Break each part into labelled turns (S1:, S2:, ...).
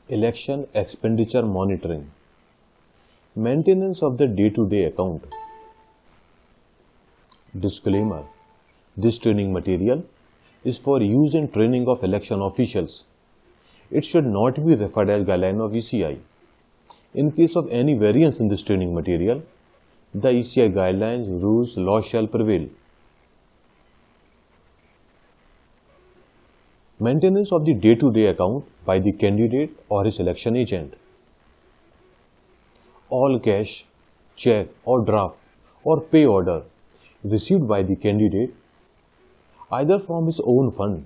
S1: Election expenditure monitoring. Maintenance of the day-to-day account. Disclaimer: this training material is for use in training of election officials. It should not be referred as guideline of ECI. In case of any variance in this training material, the ECI guidelines, rules, laws shall prevail. Maintenance of the day-to-day account by the candidate or his election agent. All cash, check or draft or pay order received by the candidate either from his own fund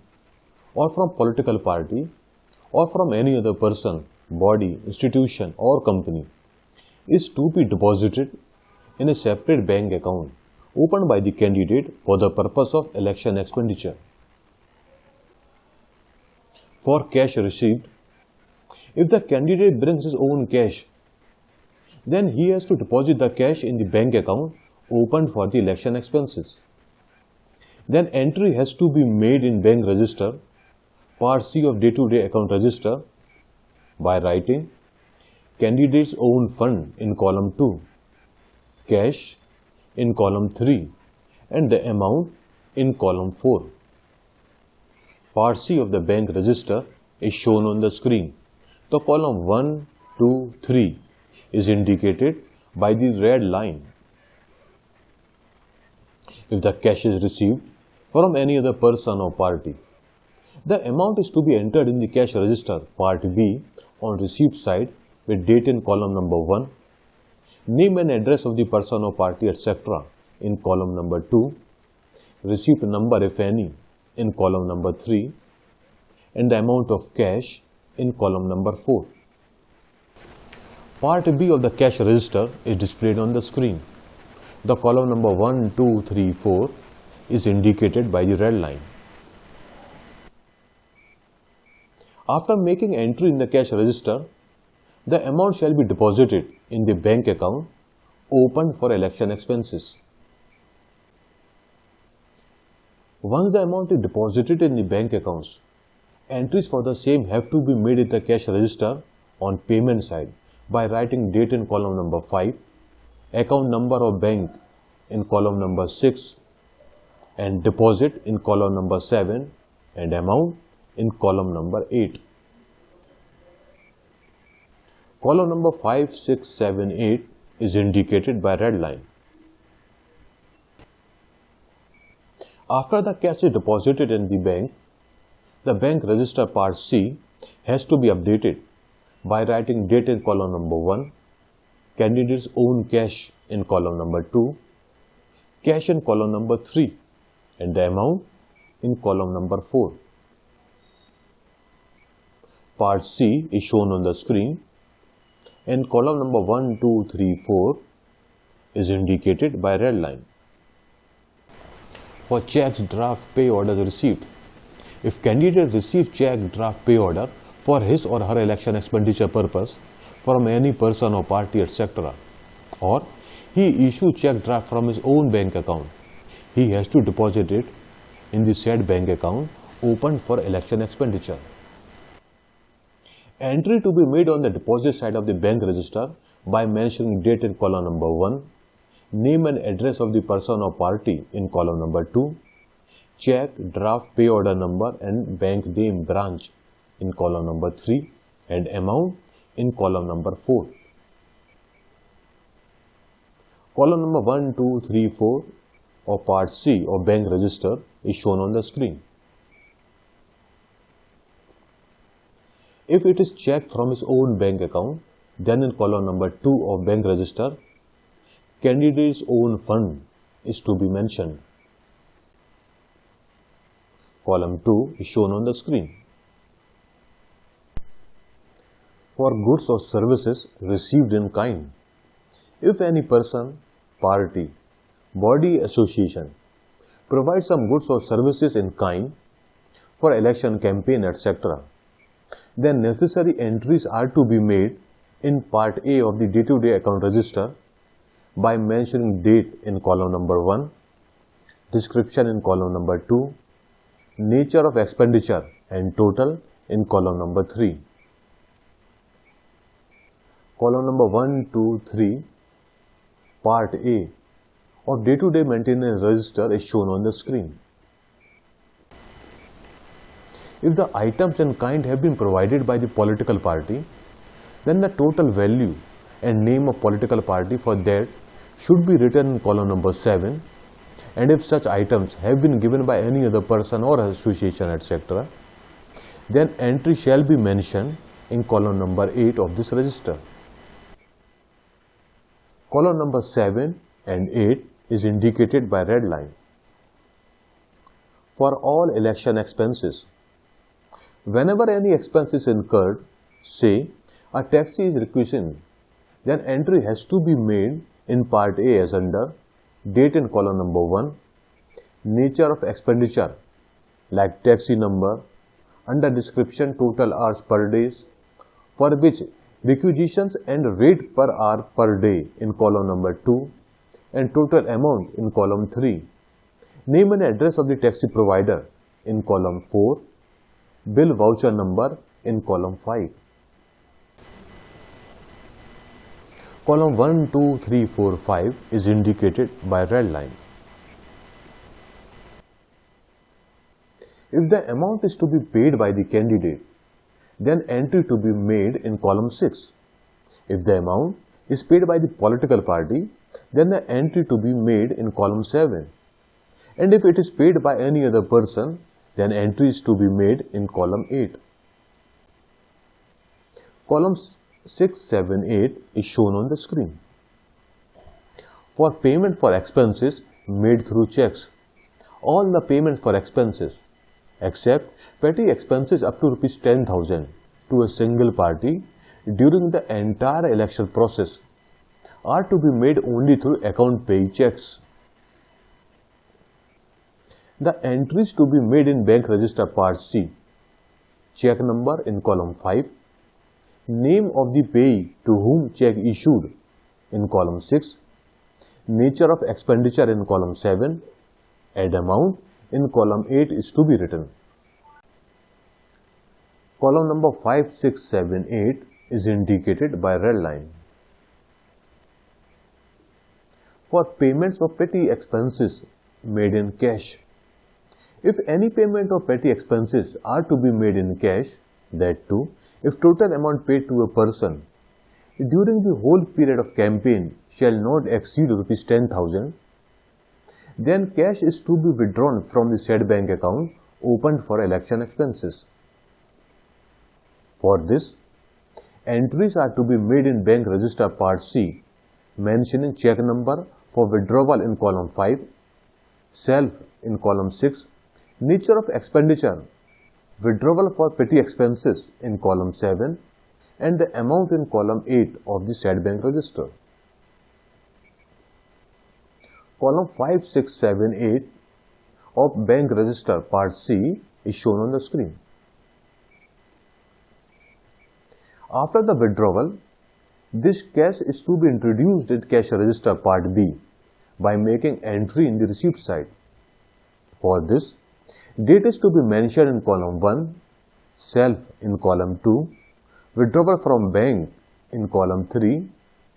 S1: or from political party or from any other person, body, institution or company is to be deposited in a separate bank account opened by the candidate for the purpose of election expenditure. For cash received, if the candidate brings his own cash, then he has to deposit the cash in the bank account opened for the election expenses. Then entry has to be made in bank register, part C of day-to-day account register, by writing candidate's own fund in column 2, cash in column 3 and the amount in column 4. Part C of the bank register is shown on the screen. The column 1, 2, 3 is indicated by the red line. If the cash is received from any other person or party, the amount is to be entered in the cash register, part B, on receipt side with date in column number 1, name and address of the person or party, etc. in column number 2, receipt number if any in column number 3 and the amount of cash in column number 4. Part B of the cash register is displayed on the screen. The column number 1, 2, 3, 4 is indicated by the red line. After making entry in the cash register, the amount shall be deposited in the bank account opened for election expenses. Once the amount is deposited in the bank accounts, entries for the same have to be made in the cash register on payment side by writing date in column number 5, account number of bank in column number 6 and deposit in column number 7 and amount in column number 8. Column number 5, 6, 7, 8 is indicated by red line. After the cash is deposited in the bank register part C has to be updated by writing date in column number 1, candidate's own cash in column number 2, cash in column number 3 and the amount in column number 4. Part C is shown on the screen and column number 1, 2, 3, 4 is indicated by red line. For cheques draft pay orders received, if candidate receives cheque draft pay order for his or her election expenditure purpose from any person or party, etc., or he issues cheque draft from his own bank account, he has to deposit it in the said bank account opened for election expenditure. Entry to be made on the deposit side of the bank register by mentioning date in column number 1, name and address of the person or party in column number 2, check, draft, pay order number and bank name branch in column number 3 and amount in column number 4. Column number 1, 2, 3, 4 or part C of bank register is shown on the screen. If it is checked from his own bank account, then in column number 2 of bank register, candidate's own fund is to be mentioned. Column 2 is shown on the screen. For goods or services received in kind, if any person, party, body, association provides some goods or services in kind for election campaign, etc., then necessary entries are to be made in part A of the day-to-day account register by mentioning date in column number 1, description in column number 2, nature of expenditure and total in column number 3. Column number 1, 2, 3, Part A of day-to-day maintenance register is shown on the screen. If the items in kind have been provided by the political party, then the total value and name of political party for that should be written in column number 7, and if such items have been given by any other person or association, etc., then entry shall be mentioned in column number 8 of this register. Column number 7 and 8 is indicated by red line. For all election expenses, whenever any expense is incurred, say a taxi is requisitioned, then entry has to be made in Part A as under date in column number 1, nature of expenditure like taxi number, under description total hours per day, for which requisitions and rate per hour per day in column number 2, and total amount in column 3, name and address of the taxi provider in column 4, bill voucher number in column 5. Column 1, 2, 3, 4, 5 is indicated by red line. If the amount is to be paid by the candidate, then entry to be made in column 6. If the amount is paid by the political party, then the entry to be made in column 7. And if it is paid by any other person, then entry is to be made in column 8. Columns 6, 7, 8 is shown on the screen. For payment for expenses made through checks, all the payments for expenses except petty expenses up to rupees 10,000 to a single party during the entire election process are to be made only through account payee checks. The entries to be made in bank register Part C, check number in column 5, name of the payee to whom check issued in column 6, nature of expenditure in column 7, and amount in column 8 is to be written. Column number 5, 6, 7, 8 is indicated by red line. For payments of petty expenses made in cash, if any payment of petty expenses are to be made in cash, that too, if total amount paid to a person during the whole period of campaign shall not exceed rupees 10,000, then cash is to be withdrawn from the said bank account opened for election expenses. For this, entries are to be made in bank register Part C, mentioning check number for withdrawal in column 5, self in column 6, nature of expenditure, withdrawal for petty expenses in column 7, and the amount in column 8 of the said bank register. Column 5, 6, 7, 8 of bank register Part C is shown on the screen. After the withdrawal, this cash is to be introduced in cash register Part B by making entry in the receipt side. For this, date is to be mentioned in column 1, self in column 2, withdrawal from bank in column 3,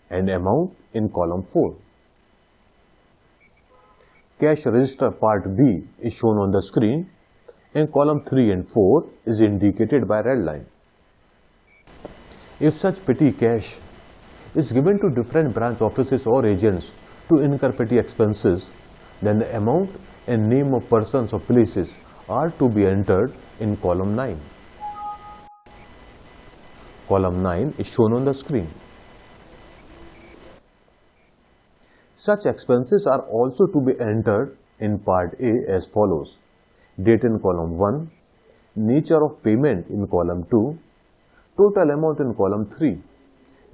S1: and amount in column 4. Cash register Part B is shown on the screen, and column 3 and 4 is indicated by red line. If such petty cash is given to different branch offices or agents to incur petty expenses, then the amount and name of persons or places are to be entered in column 9. Column 9 is shown on the screen. Such expenses are also to be entered in Part A as follows: date in column 1, nature of payment in column 2, total amount in column 3,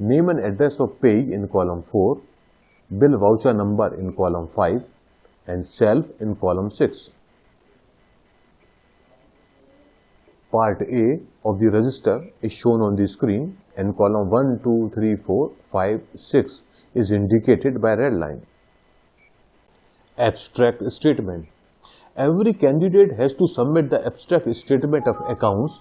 S1: name and address of payee in column 4, bill voucher number in column 5, and self in column 6. Part A of the register is shown on the screen, and column 1, 2, 3, 4, 5, 6 is indicated by red line. Abstract statement. Every candidate has to submit the abstract statement of accounts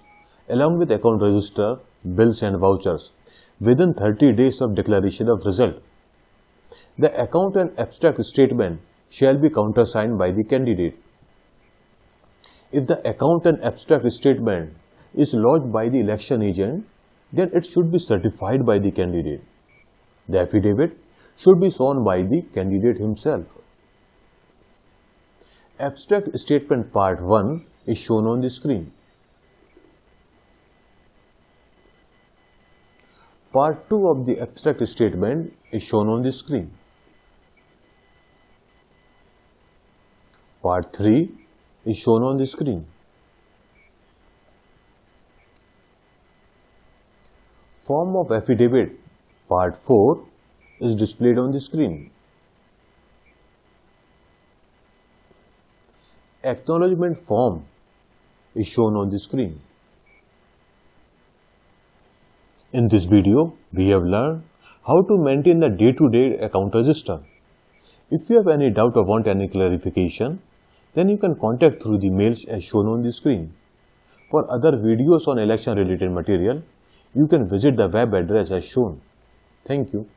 S1: along with account register, bills and vouchers within 30 days of declaration of result. The account and abstract statement shall be countersigned by the candidate. If the account and abstract statement is lodged by the election agent, then it should be certified by the candidate. The affidavit should be shown by the candidate himself. Abstract statement part 1 is shown on the screen. Part 2 of the abstract statement is shown on the screen. Part 3 is shown on the screen. Form of affidavit part 4 is displayed on the screen. Acknowledgement form is shown on the screen. In this video, we have learned how to maintain the day-to-day account register. If you have any doubt or want any clarification, then you can contact through the mails as shown on the screen. For other videos on election related material, you can visit the web address as shown. Thank you.